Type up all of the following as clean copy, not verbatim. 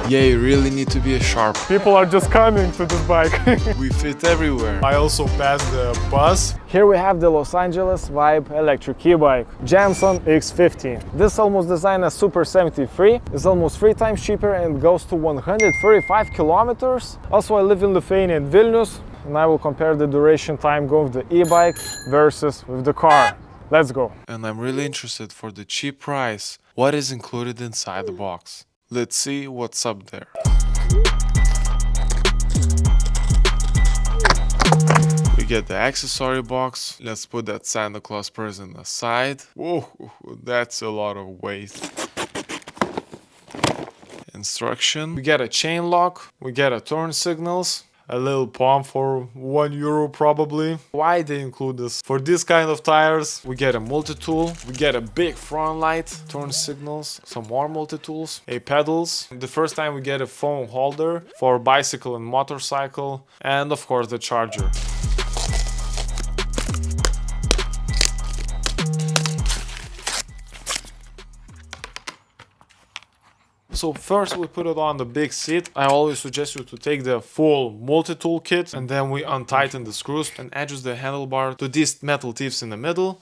Yeah, you really need to be a sharp. People are just coming to this bike. We fit everywhere. I also passed the bus. Here we have the Los Angeles Vibe electric e-bike, JANSNO X50. This almost designed as Super 73, is almost 3 times cheaper and goes to 135 kilometers. Also, I live in Lithuania in Vilnius, and I will compare the duration time going with the e-bike versus with the car. Let's go. And I'm really interested for the cheap price. What is included inside the box? Let's see what's up there. We get the accessory box. Let's put that Santa Claus present aside. Whoa, that's a lot of weight. Instruction. We get a chain lock. We get a turn signals. A little pump for €1 probably. Why they include this? For this kind of tires, we get a multi-tool. We get a big front light, turn signals, some more multi-tools, a pedals. The first time we get a phone holder for bicycle and motorcycle, and of course the charger. So first we put it on the big seat. I always suggest you to take the full multi-tool kit, and then we untighten the screws and adjust the handlebar to these metal teeth in the middle.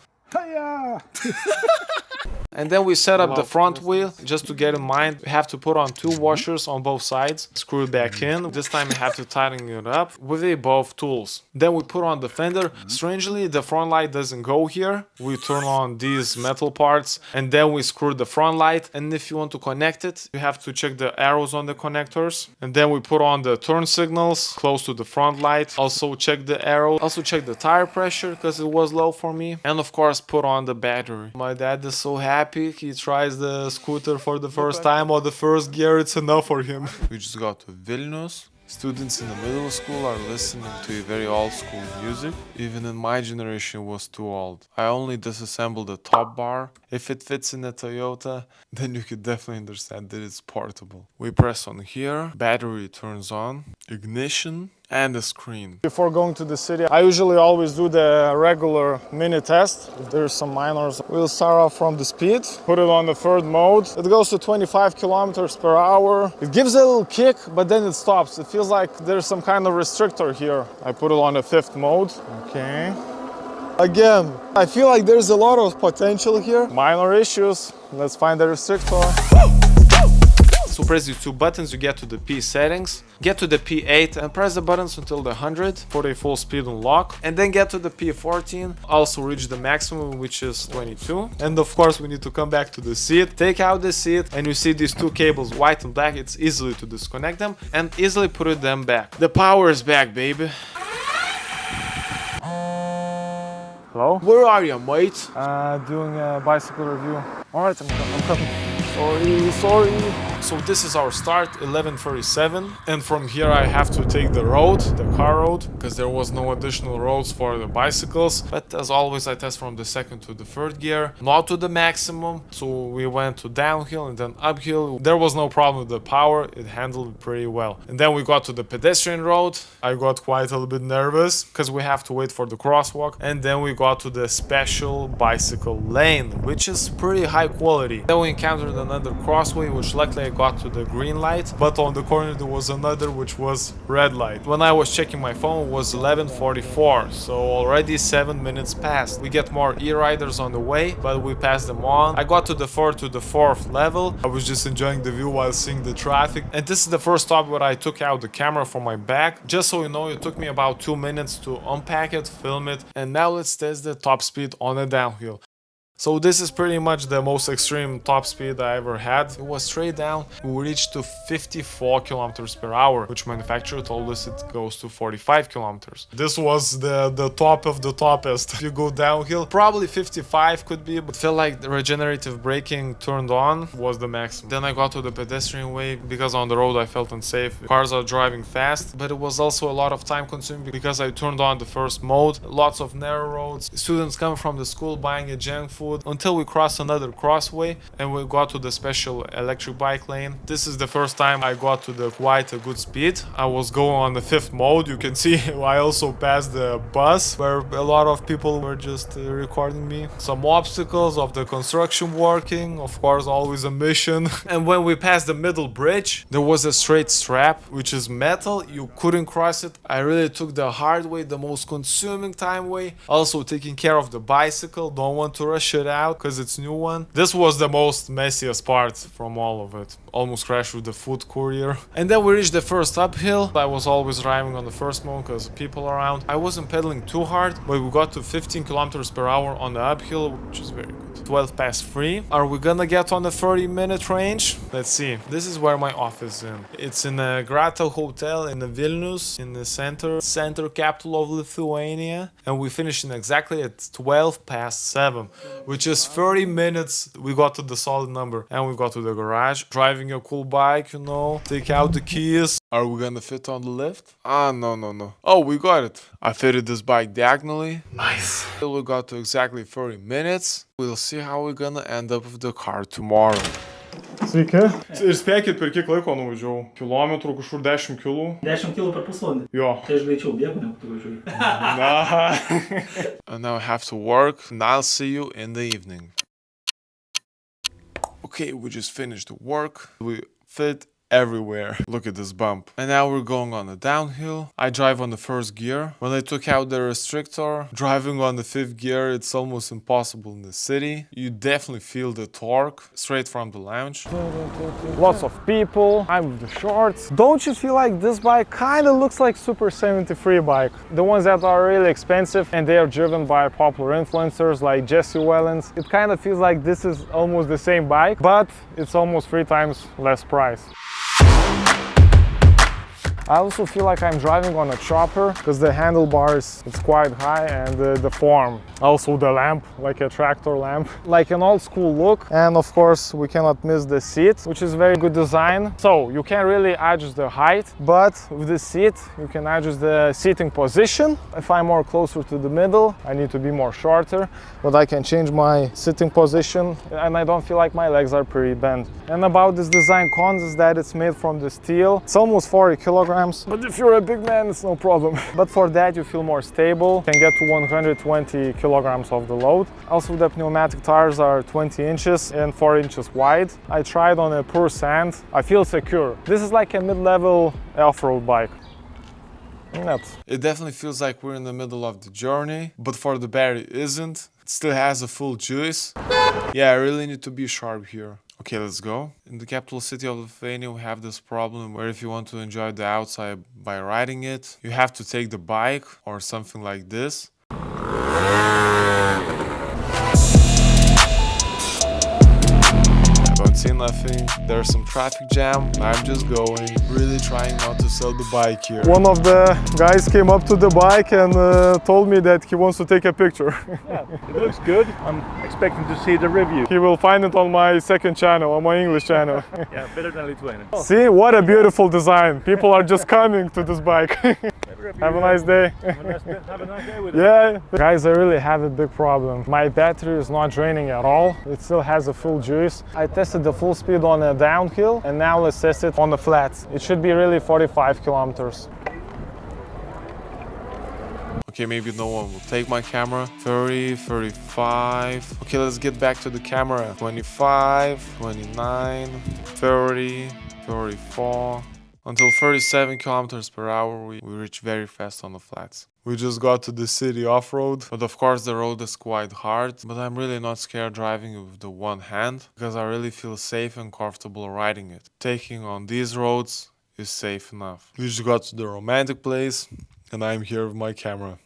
And then we set up the front wheel. Just to get in mind, we have to put on 2 washers on both sides, screw it back in. This time we have to tighten it up with both tools. Then we put on the fender. Strangely, the front light doesn't go here. We turn on these metal parts, and then we screw the front light. And if you want to connect it, you have to check the arrows on the connectors. And then we put on the turn signals close to the front light. Also check the arrow. Also check the tire pressure because it was low for me. And of course put on the battery. My dad is so happy. He tries the scooter for the first time, or the first gear, it's enough for him. We just got to Vilnius. Students in the middle school are listening to a very old school music. Even in my generation it was too old. I only disassembled the top bar. If it fits in a Toyota, then you could definitely understand that it's portable. We press on here, battery turns on, ignition, and the screen. Before going to the city, I usually always do the regular mini test. If there's some minors, we'll start off from the speed. Put it on the third mode. It goes to 25 kilometers per hour. It gives a little kick, but then it stops. It feels like there's some kind of restrictor here. I put it on the 5th mode. Okay. Again, I feel like there's a lot of potential here. Minor issues. Let's find the restrictor. So press these 2 buttons, you get to the P settings, get to the P8 and press the buttons until the 100 for a full speed unlock, and then get to the P14, also reach the maximum, which is 22. And of course we need to come back to the seat, take out the seat, and you see these 2 cables, white and black. It's easily to disconnect them and easily put them back. The power is back, baby. Hello? Where are you, mate? Doing a bicycle review. Alright, I'm coming. Sorry. So this is our start, 11:37, and from here I have to take the road, the car road, because there was no additional roads for the bicycles. But as always, I test from the 2nd to the 3rd gear, not to the maximum. So we went to downhill and then uphill. There was no problem with the power, it handled it pretty well. And then we got to the pedestrian road. I got quite a little bit nervous because we have to wait for the crosswalk. And then we got to the special bicycle lane, which is pretty high quality. Then we encountered another crossway, which luckily I got to the green light, but on the corner there was another which was red light. When I was checking my phone, it was 11:44, so already 7 minutes passed. We get more e-riders on the way, but we passed them on. I got to the 4th level. I was just enjoying the view while seeing the traffic, and this is the first stop where I took out the camera from my bag. Just so you know, it took me about 2 minutes to unpack it, film it, and now let's test the top speed on a downhill. So this is pretty much the most extreme top speed I ever had. It was straight down. We reached to 54 kilometers per hour, which manufacturer told us it goes to 45 kilometers. This was the top of the toppest. If you go downhill, probably 55 could be, but felt like the regenerative braking turned on was the maximum. Then I got to the pedestrian way because on the road I felt unsafe. Cars are driving fast, but it was also a lot of time consuming because I turned on the first mode. Lots of narrow roads. Students coming from the school buying a junk food. food until we crossed another crossway and we got to the special electric bike lane. This is the first time I got to the quite a good speed. I was going on the 5th mode. You can see I also passed the bus where a lot of people were just recording me. Some obstacles of the construction working, of course, always a mission. And when we passed the middle bridge, there was a straight strap, which is metal. You couldn't cross it. I really took the hard way, the most consuming time way. Also taking care of the bicycle. Don't want to rush it out because it's new one. This was the most messiest part from all of it. Almost crashed with the food courier. And then we reached the first uphill. I was always driving on the first mode because people around. I wasn't pedaling too hard, but we got to 15 kilometers per hour on the uphill, which is very good. 12 past 3. Are we gonna get on the 30-minute range? Let's see. This is where my office is. It's in a Grata hotel in the Vilnius, in the center capital of Lithuania. And we finished in exactly at 12 past 7, which is 30 minutes. We got to the solid number and we got to the garage. Driving a cool bike, you know, take out the keys. Are we gonna fit on the lift? Ah, no. Oh, we got it. I fitted this bike diagonally. Nice. We got to exactly 30 minutes. We'll see how we're gonna end up with the car tomorrow. Sveiki. Ir spėkit, per kiek laiko nuvažiavau? Kilometrų kažkur 10 kilų. 10 kilų per pusvalandį. Jo. Tai aš greičiau bėgu, negu tu važiuoji. Na. And now I have to work, and I'll see you in the evening. Okay, we just finished the work. We fit everywhere. Look at this bump. And now we're going on a downhill. I drive on the 1st gear. When I took out the restrictor, driving on the 5th gear, it's almost impossible in the city. You definitely feel the torque straight from the lounge. Lots of people. I'm with the shorts. Don't you feel like this bike kind of looks like Super 73 bike? The ones that are really expensive and they are driven by popular influencers like Jesse Wellens. It kind of feels like this is almost the same bike, but it's almost 3 times less price. I also feel like I'm driving on a chopper because the handlebars, it's quite high, and the form. Also the lamp, like a tractor lamp. Like an old school look. And of course we cannot miss the seat, which is very good design. So you can really adjust the height, but with the seat you can adjust the seating position. If I'm more closer to the middle, I need to be more shorter, but I can change my sitting position and I don't feel like my legs are pretty bent. And about this design cons is that it's made from the steel. It's almost 40 kilograms. But if you're a big man, it's no problem. But for that, you feel more stable. You can get to 120 kilograms of the load. Also, the pneumatic tires are 20 inches and 4 inches wide. I tried on a poor sand. I feel secure. This is like a mid-level off-road bike. It definitely feels like we're in the middle of the journey, but for the battery isn't. It still has a full juice. Yeah, I really need to be sharp here. Okay, let's go. In the capital city of Lithuania, we have this problem where if you want to enjoy the outside by riding it, you have to take the bike or something like this. I don't see nothing. There's some traffic jam. I'm just going, really trying not to sell the bike here. One of the guys came up to the bike and told me that he wants to take a picture. Yeah, it looks good. I'm expecting to see the review. He will find it on my second channel, on my English channel. Yeah, better than Lithuanian. See, what a beautiful design. People are just coming to this bike. Have a nice day. Have a nice day with it. Yeah. Guys, I really have a big problem. My battery is not draining at all. It still has a full juice. I tested the full speed on a downhill and now let's test it on the flats. It should be really 45 kilometers. Okay, maybe no one will take my camera. 30, 35. Okay, let's get back to the camera. 25, 29, 30, 34. Until 37 kilometers per hour, we reach very fast on the flats. We just got to the city off-road, but of course the road is quite hard. But I'm really not scared driving with the one hand, because I really feel safe and comfortable riding it. Taking on these roads is safe enough. We just got to the romantic place, and I'm here with my camera.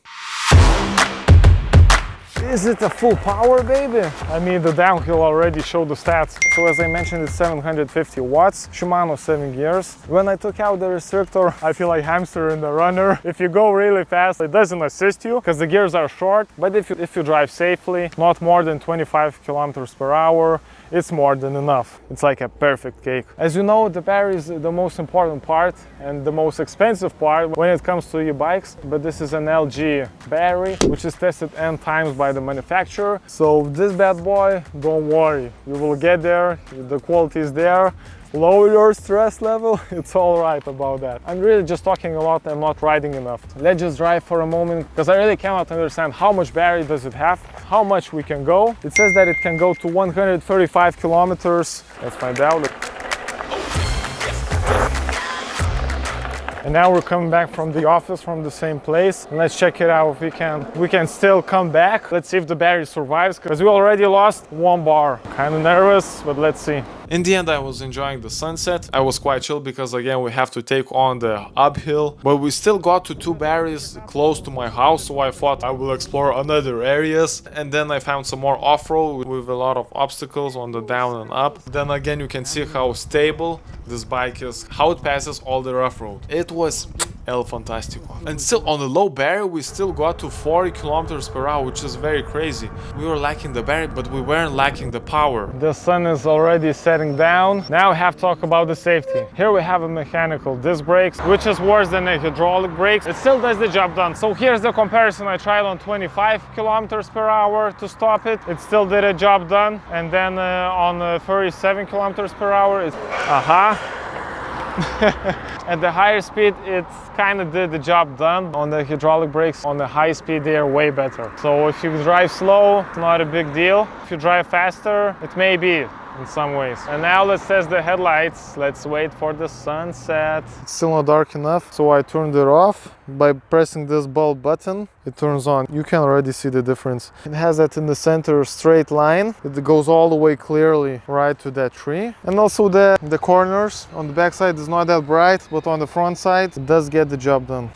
Is it a full power, baby? I mean, the downhill already showed the stats. So as I mentioned, it's 750 watts, Shimano 7 gears. When I took out the restrictor, I feel like hamster in the runner. If you go really fast, it doesn't assist you because the gears are short. But if you drive safely, not more than 25 kilometers per hour, it's more than enough. It's like a perfect cake. As you know, the battery is the most important part and the most expensive part when it comes to e-bikes. But this is an LG battery, which is tested N times by by the manufacturer. So this bad boy, don't worry, you will get there, the quality is there. Lower your stress level, it's all right about that. I'm really just talking a lot and not riding enough. Let's just drive for a moment, because I really cannot understand how much battery does it have, how much we can go. It says that it can go to 135 kilometers. Let's find out. And now we're coming back from the office, from the same place. And let's check it out if we can still come back. Let's see if the battery survives, because we already lost 1 bar. Kind of nervous, but let's see. In the end, I was enjoying the sunset. I was quite chill because again we have to take on the uphill, but we still got to 2 barriers close to my house, so I thought I will explore another areas. And then I found some more off-road with a lot of obstacles on the down and up. Then again you can see how stable this bike is, how it passes all the rough road. It was El Fantastico. And still on the low barrier we still got to 40 kilometers per hour, which is very crazy. We were lacking the barrier, but we weren't lacking the power. The sun is already setting down. Now I have to talk about the safety. Here we have a mechanical disc brakes, which is worse than a hydraulic brakes. It still does the job done. So here's the comparison. I tried on 25 kilometers per hour to stop it. It still did a job done. And then on 37 kilometers per hour, it's at the higher speed, it kind of did the job done. On the hydraulic brakes, on the high speed, they are way better. So if you drive slow, it's not a big deal. If you drive faster, it may be in some ways. And now let's test the headlights. Let's wait for the sunset. It's still not dark enough, so I turned it off. By pressing this bulb button, it turns on. You can already see the difference. It has that in the center straight line. It goes all the way clearly right to that tree. And also the corners on the back side is not that bright, but on the front side, it does get the job done.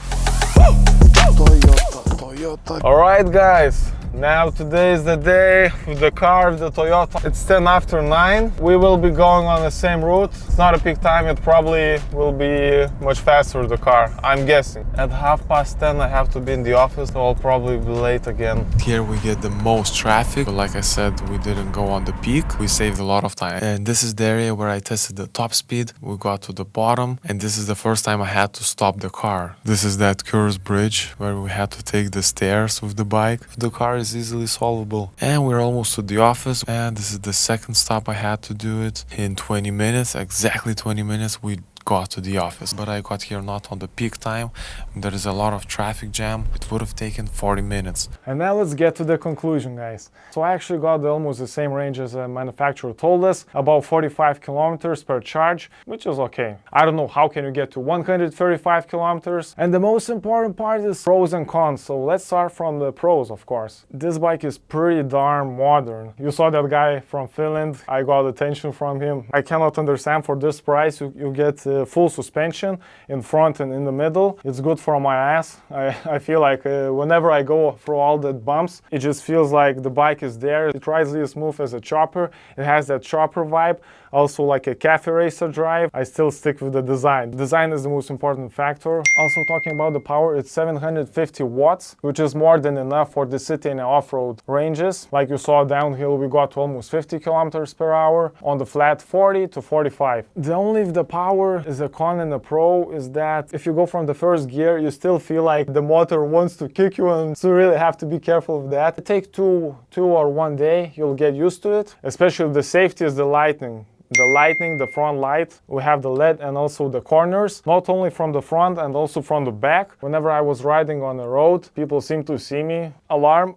Toyota. All right, guys. Now today is the day with the car, the Toyota. It's 10 after 9. We will be going on the same route. It's not a peak time, it probably will be much faster with the car, I'm guessing. At 10:30 I have to be in the office, so I'll probably be late again. Here we get the most traffic, but like I said, we didn't go on the peak. We saved a lot of time. And this is the area where I tested the top speed. We got to the bottom, and this is the first time I had to stop the car. This is that Kursk bridge where we had to take the stairs with the bike. The car is easily solvable. And we're almost to the office, and this is the second stop I had to do it. In 20 minutes, exactly 20 minutes, we got to the office, but I got here not on the peak time. There is a lot of traffic jam. It would have taken 40 minutes. And now let's get to the conclusion, guys. So I actually got almost the same range as the manufacturer told us, about 45 kilometers per charge, which is okay. I don't know how can you get to 135 kilometers. And the most important part is pros and cons. So let's start from the pros, of course. This bike is pretty darn modern. You saw that guy from Finland. I got attention from him. I cannot understand, for this price you get full suspension in front and in the middle. It's good for my ass. I feel like whenever I go through all the bumps, it just feels like the bike is there. It rides really smooth as a chopper. It has that chopper vibe. Also like a cafe racer drive. I still stick with the design. Design is the most important factor. Also talking about the power, it's 750 watts, which is more than enough for the city and off-road ranges. Like you saw downhill, we got to almost 50 kilometers per hour. On the flat, 40 to 45. The only the power is a con and a pro is that if you go from the first gear, you still feel like the motor wants to kick you, and so you really have to be careful of that. It takes two or 1 day, you'll get used to it. Especially the safety is the lighting. The front light, we have the LED and also the corners, not only from the front and also from the back. Whenever I was riding on the road, people seem to see me. Alarm.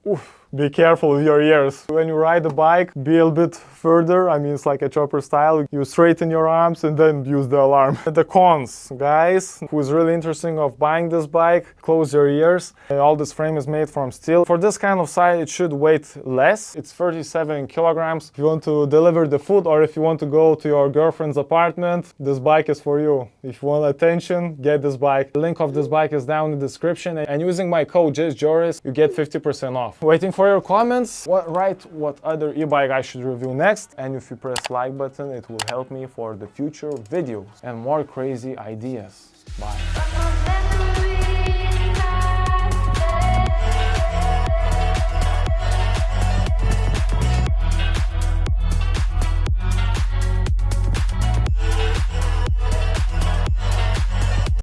Oof. Be careful with your ears. When you ride the bike, be a bit further. I mean, it's like a chopper style. You straighten your arms and then use the alarm. The cons, guys, who is really interesting of buying this bike, close your ears. All this frame is made from steel. For this kind of size, it should weight less. It's 37 kilograms. If you want to deliver the food or if you want to go to your girlfriend's apartment, this bike is for you. If you want attention, get this bike. The link of this bike is down in the description. And using my code JORIS, you get 50% off. Waiting for your comments. Write what other e-bike I should review next, and if you press like button, it will help me for the future videos and more crazy ideas. Bye.